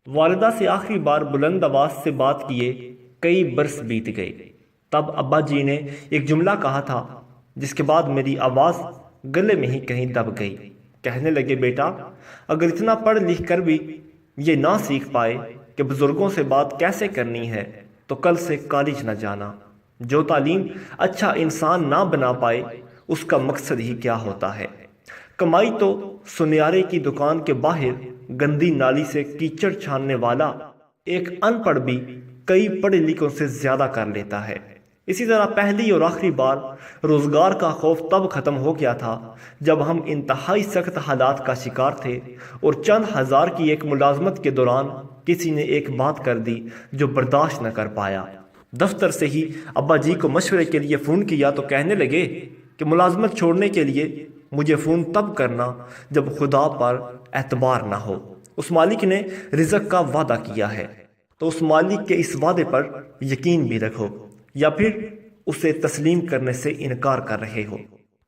والدہ سے آخری بار بلند آواز سے بات کیے کئی برس بیت گئے۔ تب ابا جی نے ایک جملہ کہا تھا جس کے بعد میری آواز گلے میں ہی کہیں دب گئی۔ کہنے لگے، بیٹا، اگر اتنا پڑھ لکھ کر بھی یہ نہ سیکھ پائے کہ بزرگوں سے بات کیسے کرنی ہے تو کل سے کالج نہ جانا۔ جو تعلیم اچھا انسان نہ بنا پائے اس کا مقصد ہی کیا ہوتا ہے؟ کمائی تو سنیارے کی دکان کے باہر گندی نالی سے کیچڑ چھاننے والا ایک ان پڑھ بھی کئی پڑھے لکھوں سے زیادہ کر لیتا ہے۔ اسی طرح پہلی اور آخری بار روزگار کا خوف تب ختم ہو گیا تھا جب ہم انتہائی سخت حالات کا شکار تھے اور چند ہزار کی ایک ملازمت کے دوران کسی نے ایک بات کر دی جو برداشت نہ کر پایا۔ دفتر سے ہی ابا جی کو مشورے کے لیے فون کیا تو کہنے لگے کہ ملازمت چھوڑنے کے لیے مجھے فون تب کرنا جب خدا پر اعتبار نہ ہو۔ اس مالک نے رزق کا وعدہ کیا ہے تو اس مالک کے اس وعدے پر یقین بھی رکھو، یا پھر اسے تسلیم کرنے سے انکار کر رہے ہو۔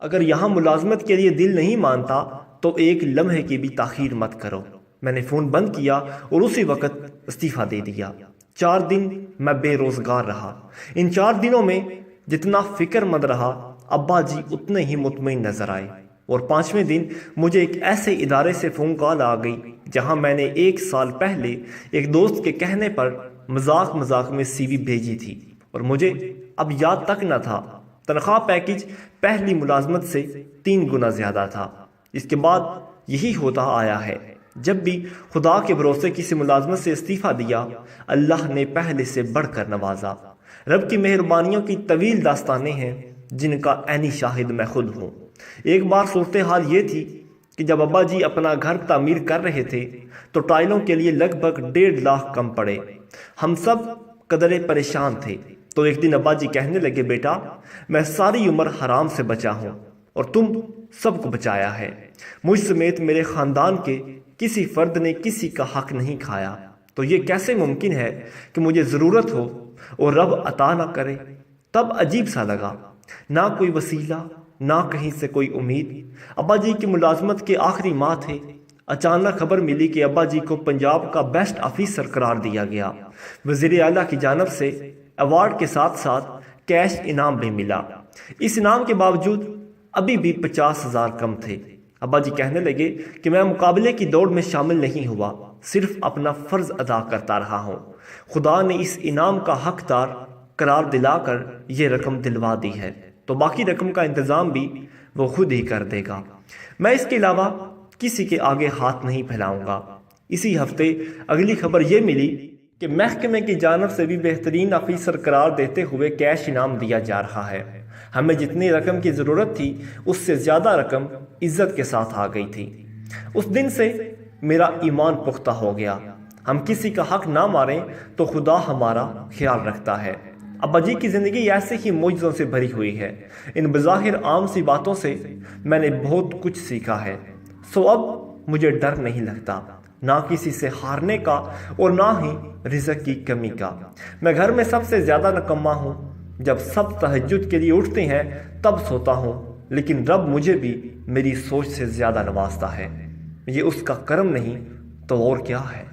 اگر یہاں ملازمت کے لیے دل نہیں مانتا تو ایک لمحے کی بھی تاخیر مت کرو۔ میں نے فون بند کیا اور اسی وقت استعفیٰ دے دیا۔ 4 دن میں بے روزگار رہا۔ ان 4 دنوں میں جتنا فکر مند رہا ابا جی اتنے ہی مطمئن نظر آئے، اور 5ویں دن مجھے ایک ایسے ادارے سے فون کال آ گئی جہاں میں نے 1 سال پہلے ایک دوست کے کہنے پر مذاق میں CV بھیجی تھی، اور مجھے اب یاد تک نہ تھا تنخواہ پیکج پہلی ملازمت سے 3 گنا زیادہ تھا۔ اس کے بعد یہی ہوتا آیا ہے، جب بھی خدا کے بھروسے کسی ملازمت سے استعفیٰ دیا اللہ نے پہلے سے بڑھ کر نوازا۔ رب کی مہربانیوں کی طویل داستانیں ہیں جن کا عینی شاہد میں خود ہوں۔ ایک بار صورتحال یہ تھی کہ جب ابا جی اپنا گھر تعمیر کر رہے تھے تو ٹائلوں کے لیے لگ بھگ 1.5 لاکھ کم پڑے۔ ہم سب قدرے پریشان تھے تو ایک دن ابا جی کہنے لگے، بیٹا، میں ساری عمر حرام سے بچا ہوں اور تم سب کو بچایا ہے۔ مجھ سمیت میرے خاندان کے کسی فرد نے کسی کا حق نہیں کھایا، تو یہ کیسے ممکن ہے کہ مجھے ضرورت ہو اور رب عطا نہ کرے؟ تب عجیب سا لگا، نہ کوئی وسیلہ، نہ کہیں سے کوئی امید۔ ابا جی کی ملازمت کے آخری ماہ تھے۔ اچانک خبر ملی کہ ابا جی کو پنجاب کا بیسٹ آفیسر قرار دیا گیا۔ وزیر اعلیٰ کی جانب سے ایوارڈ کے ساتھ ساتھ کیش انعام بھی ملا۔ اس انعام کے باوجود ابھی بھی 50,000 کم تھے۔ ابا جی کہنے لگے کہ میں مقابلے کی دوڑ میں شامل نہیں ہوا، صرف اپنا فرض ادا کرتا رہا ہوں۔ خدا نے اس انعام کا حقدار قرار دلا کر یہ رقم دلوا دی ہے، تو باقی رقم کا انتظام بھی وہ خود ہی کر دے گا۔ میں اس کے علاوہ کسی کے آگے ہاتھ نہیں پھیلاؤں گا۔ اسی ہفتے اگلی خبر یہ ملی کہ محکمے کی جانب سے بھی بہترین آفیسر قرار دیتے ہوئے کیش انعام دیا جا رہا ہے۔ ہمیں جتنی رقم کی ضرورت تھی اس سے زیادہ رقم عزت کے ساتھ آ گئی تھی۔ اس دن سے میرا ایمان پختہ ہو گیا، ہم کسی کا حق نہ ماریں تو خدا ہمارا خیال رکھتا ہے۔ ابا جی کی زندگی ایسے ہی معجزوں سے بھری ہوئی ہے۔ ان بظاہر عام سی باتوں سے میں نے بہت کچھ سیکھا ہے، سو اب مجھے ڈر نہیں لگتا، نہ کسی سے ہارنے کا اور نہ ہی رزق کی کمی کا۔ میں گھر میں سب سے زیادہ نکما ہوں۔ جب سب تہجد کے لیے اٹھتے ہیں تب سوتا ہوں، لیکن رب مجھے بھی میری سوچ سے زیادہ نوازتا ہے۔ یہ اس کا کرم نہیں تو اور کیا ہے؟